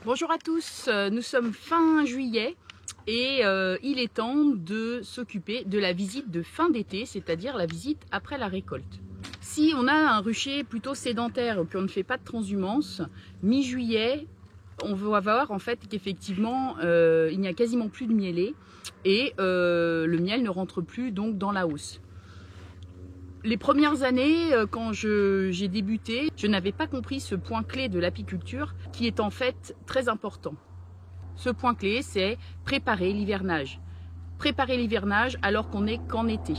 Bonjour à tous, nous sommes fin juillet et il est temps de s'occuper de la visite de fin d'été, c'est-à-dire la visite après la récolte. Si on a un rucher plutôt sédentaire et qu'on ne fait pas de transhumance, mi-juillet, on va voir en fait qu'effectivement il n'y a quasiment plus de mielés et le miel ne rentre plus donc dans la hausse. Les premières années, quand j'ai débuté, je n'avais pas compris ce point clé de l'apiculture qui est en fait très important. Ce point clé, c'est préparer l'hivernage. Préparer l'hivernage alors qu'on n'est qu'en été.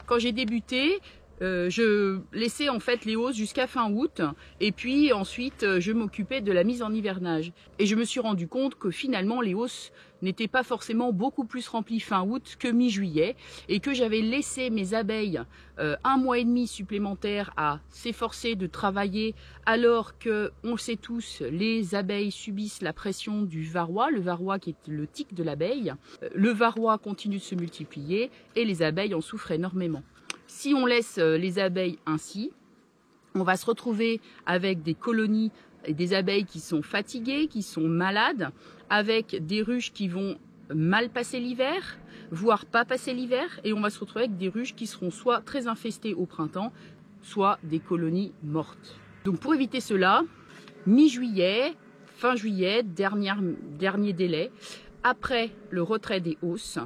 Quand j'ai débuté, je laissais en fait les hausses jusqu'à fin août et puis ensuite je m'occupais de la mise en hivernage. Et je me suis rendu compte que finalement les hausses n'étaient pas forcément beaucoup plus remplies fin août que mi-juillet et que j'avais laissé mes abeilles un mois et demi supplémentaire à s'efforcer de travailler alors que, on le sait tous, les abeilles subissent la pression du varroa, le varroa qui est le tic de l'abeille. Le varroa continue de se multiplier et les abeilles en souffrent énormément. Si on laisse les abeilles ainsi, on va se retrouver avec des colonies et des abeilles qui sont fatiguées, qui sont malades, avec des ruches qui vont mal passer l'hiver, voire pas passer l'hiver, et on va se retrouver avec des ruches qui seront soit très infestées au printemps, soit des colonies mortes. Donc pour éviter cela, mi-juillet, fin juillet, dernier délai, après le retrait des hausses,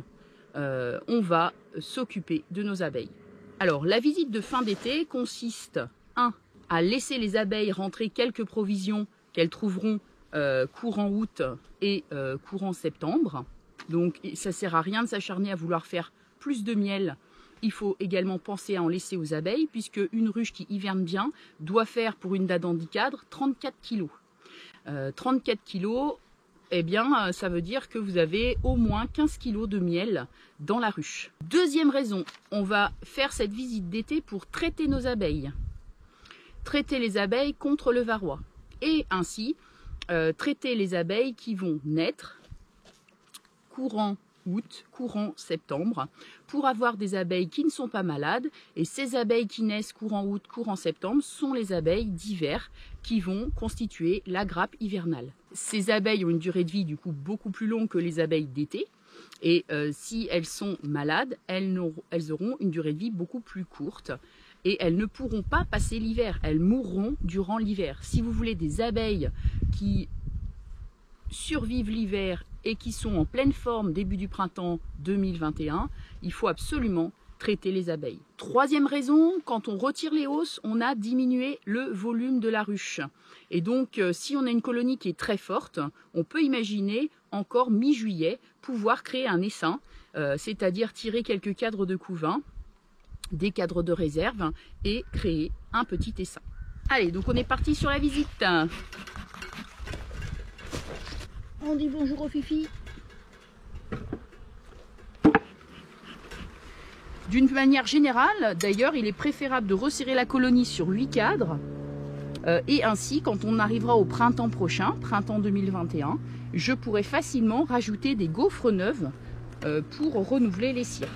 on va s'occuper de nos abeilles. Alors, la visite de fin d'été consiste, 1. à laisser les abeilles rentrer quelques provisions qu'elles trouveront courant août et courant septembre. Donc, ça ne sert à rien de s'acharner à vouloir faire plus de miel. Il faut également penser à en laisser aux abeilles, puisque une ruche qui hiverne bien doit faire, pour une dinde en cadre, 34 kg. 34 kg, eh bien, ça veut dire que vous avez au moins 15 kg de miel dans la ruche. Deuxième raison, on va faire cette visite d'été pour traiter nos abeilles. Traiter les abeilles contre le varroa. Et ainsi, traiter les abeilles qui vont naître courant août, courant septembre, pour avoir des abeilles qui ne sont pas malades. Et ces abeilles qui naissent courant août, courant septembre sont les abeilles d'hiver qui vont constituer la grappe hivernale. Ces abeilles ont une durée de vie du coup beaucoup plus longue que les abeilles d'été. Et si elles sont malades, elles auront une durée de vie beaucoup plus courte. Et elles ne pourront pas passer l'hiver, elles mourront durant l'hiver. Si vous voulez des abeilles qui survivent l'hiver et qui sont en pleine forme début du printemps 2021, il faut absolument traiter les abeilles. Troisième raison, quand on retire les hausses, on a diminué le volume de la ruche. Et donc, si on a une colonie qui est très forte, on peut imaginer encore mi-juillet pouvoir créer un essaim, c'est-à-dire tirer quelques cadres de couvain, des cadres de réserve et créer un petit essaim. Allez, donc on est parti sur la visite. On dit bonjour aux Fifi. D'une manière générale, d'ailleurs, il est préférable de resserrer la colonie sur 8 cadres. Et ainsi, quand on arrivera au printemps prochain, printemps 2021, je pourrai facilement rajouter des gaufres neuves pour renouveler les cires.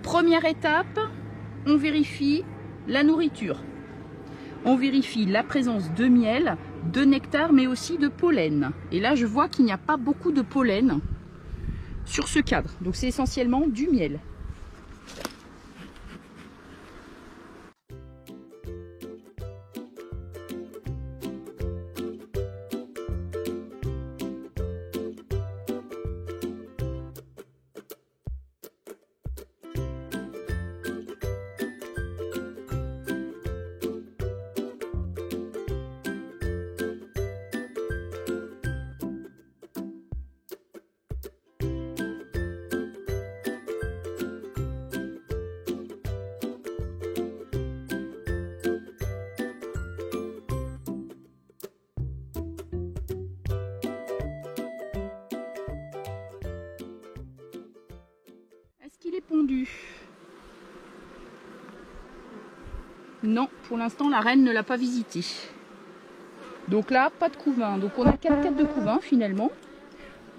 Première étape, on vérifie la nourriture. On vérifie la présence de miel, de nectar, mais aussi de pollen. Et là, je vois qu'il n'y a pas beaucoup de pollen sur ce cadre. Donc, c'est essentiellement du miel. Est-ce qu'il est pondu? Non, pour l'instant la reine ne l'a pas visité. Donc là, pas de couvain. Donc on a 4 de couvain finalement.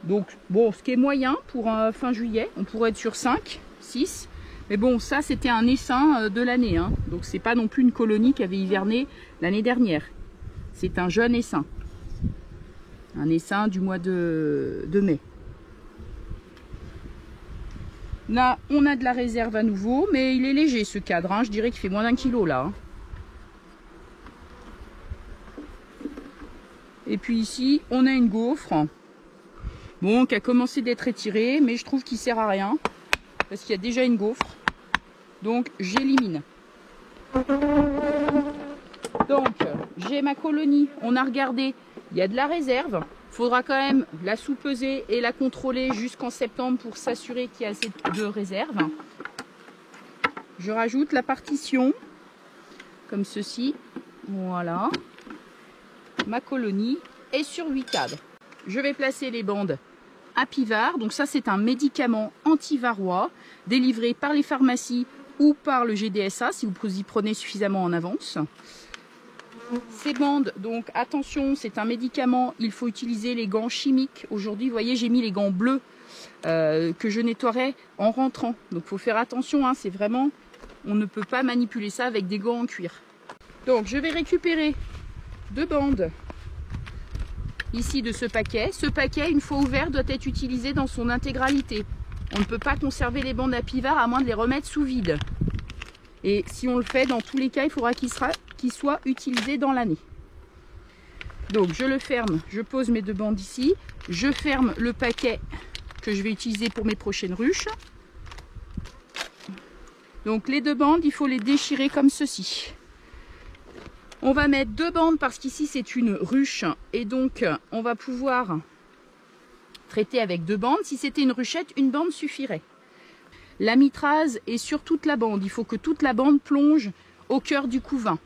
Donc bon, ce qui est moyen pour fin juillet, on pourrait être sur 5, 6. Mais bon, ça c'était un essaim de l'année. Hein. Donc c'est pas non plus une colonie qui avait hiverné l'année dernière. C'est un jeune essaim. Un essaim du mois de mai. Là, on a de la réserve à nouveau, mais il est léger ce cadre. Hein. Je dirais qu'il fait moins d'1 kilo là. Hein. Et puis ici, on a une gaufre. Bon, qui a commencé d'être étirée, mais je trouve qu'il sert à rien. Parce qu'il y a déjà une gaufre. Donc, j'élimine. Donc, j'ai ma colonie. On a regardé, il y a de la réserve. Il faudra quand même la sous-peser et la contrôler jusqu'en septembre pour s'assurer qu'il y a assez de réserve. Je rajoute la partition, comme ceci. Voilà. Ma colonie est sur 8 cadres. Je vais placer les bandes Apivart. Donc ça, c'est un médicament anti-varrois délivré par les pharmacies ou par le GDSA si vous y prenez suffisamment en avance. Ces bandes, donc attention, c'est un médicament, il faut utiliser les gants chimiques. Aujourd'hui, vous voyez, j'ai mis les gants bleus que je nettoierai en rentrant. Donc il faut faire attention, hein, c'est vraiment, on ne peut pas manipuler ça avec des gants en cuir. Donc je vais récupérer 2 bandes ici de ce paquet. Ce paquet, une fois ouvert, doit être utilisé dans son intégralité. On ne peut pas conserver les bandes Apivart à moins de les remettre sous vide. Et si on le fait, dans tous les cas, il faudra qu'il soit utilisé dans l'année. Donc je le ferme, je pose mes 2 bandes ici, je ferme le paquet que je vais utiliser pour mes prochaines ruches. Donc les 2 bandes, il faut les déchirer comme ceci. On va mettre 2 bandes parce qu'ici c'est une ruche et donc on va pouvoir traiter avec 2 bandes. Si c'était une ruchette, une bande suffirait. La mitrase est sur toute la bande, il faut que toute la bande plonge au cœur du couvain.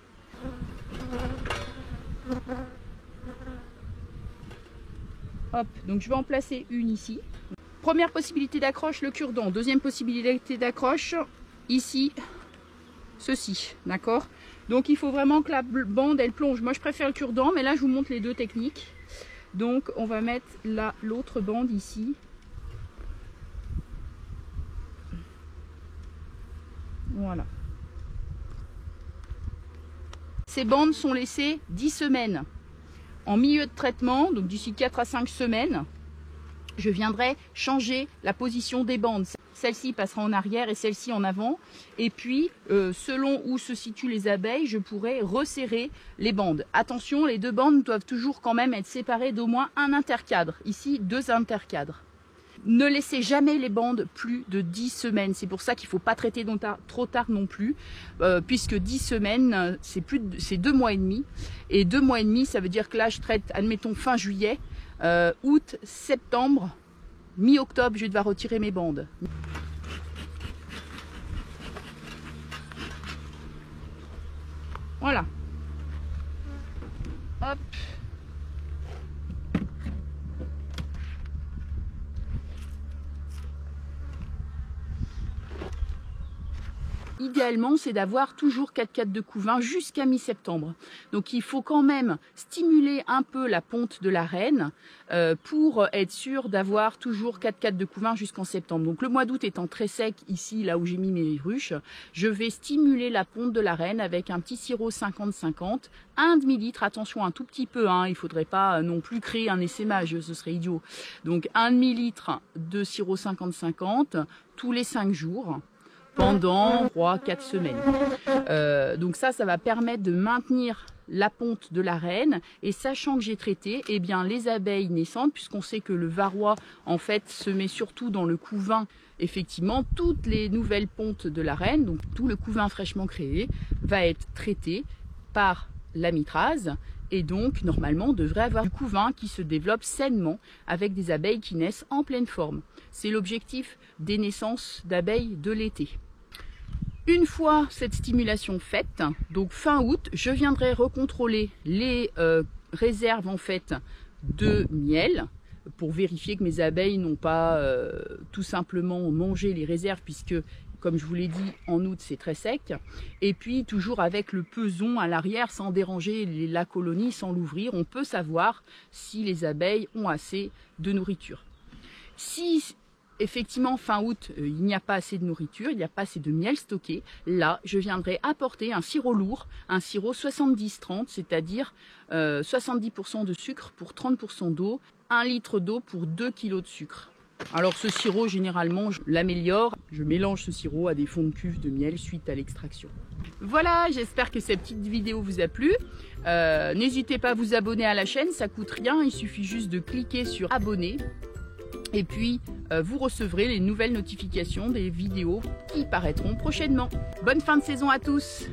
Hop, donc je vais en placer une ici. Première possibilité d'accroche, le cure-dent. Deuxième possibilité d'accroche, ici, ceci, d'accord? Donc il faut vraiment que la bande, elle plonge. Moi je préfère le cure-dent, mais là je vous montre les 2 techniques. Donc on va mettre l'autre bande ici. Voilà. Ces bandes sont laissées 10 semaines. En milieu de traitement, donc d'ici 4 à 5 semaines, je viendrai changer la position des bandes. Celle-ci passera en arrière et celle-ci en avant. Et puis, selon où se situent les abeilles, je pourrai resserrer les bandes. Attention, les 2 bandes doivent toujours quand même être séparées d'au moins un intercadre. Ici, 2 intercadres. Ne laissez jamais les bandes plus de 10 semaines. C'est pour ça qu'il ne faut pas traiter trop tard non plus, puisque 10 semaines, c'est 2 mois et demi. Et 2 mois et demi, ça veut dire que là, je traite, admettons, fin juillet, août, septembre, mi-octobre, je vais devoir retirer mes bandes. Voilà. Hop. Idéalement, c'est d'avoir toujours 4 de couvain jusqu'à mi-septembre. Donc il faut quand même stimuler un peu la ponte de la reine pour être sûr d'avoir toujours 4 de couvain jusqu'en septembre. Donc le mois d'août étant très sec, ici, là où j'ai mis mes ruches, je vais stimuler la ponte de la reine avec un petit sirop 50-50, 1 demi-litre, attention un tout petit peu, hein, il ne faudrait pas non plus créer un essaimage, ce serait idiot. Donc 1 demi-litre de sirop 50-50 tous les 5 jours. Pendant 3-4 semaines. Donc ça va permettre de maintenir la ponte de la reine. Et sachant que j'ai traité, eh bien, les abeilles naissantes, puisqu'on sait que le varroa, en fait, se met surtout dans le couvain, effectivement, toutes les nouvelles pontes de la reine, donc tout le couvain fraîchement créé, va être traité par la mitrase. Et donc, normalement, on devrait avoir du couvain qui se développe sainement avec des abeilles qui naissent en pleine forme. C'est l'objectif des naissances d'abeilles de l'été. Une fois cette stimulation faite, donc fin août, je viendrai recontrôler les réserves en fait de miel pour vérifier que mes abeilles n'ont pas tout simplement mangé les réserves puisque comme je vous l'ai dit, en août c'est très sec. Et puis toujours avec le peson à l'arrière, sans déranger la colonie, sans l'ouvrir, on peut savoir si les abeilles ont assez de nourriture. Si effectivement fin août il n'y a pas assez de nourriture, il n'y a pas assez de miel stocké, là je viendrai apporter un sirop lourd, un sirop 70-30, c'est-à-dire 70% de sucre pour 30% d'eau, 1 litre d'eau pour 2 kg de sucre. Alors ce sirop, généralement, je l'améliore. Je mélange ce sirop à des fonds de cuve de miel suite à l'extraction. Voilà, j'espère que cette petite vidéo vous a plu. N'hésitez pas à vous abonner à la chaîne, ça coûte rien. Il suffit juste de cliquer sur abonner. Et puis, vous recevrez les nouvelles notifications des vidéos qui paraîtront prochainement. Bonne fin de saison à tous!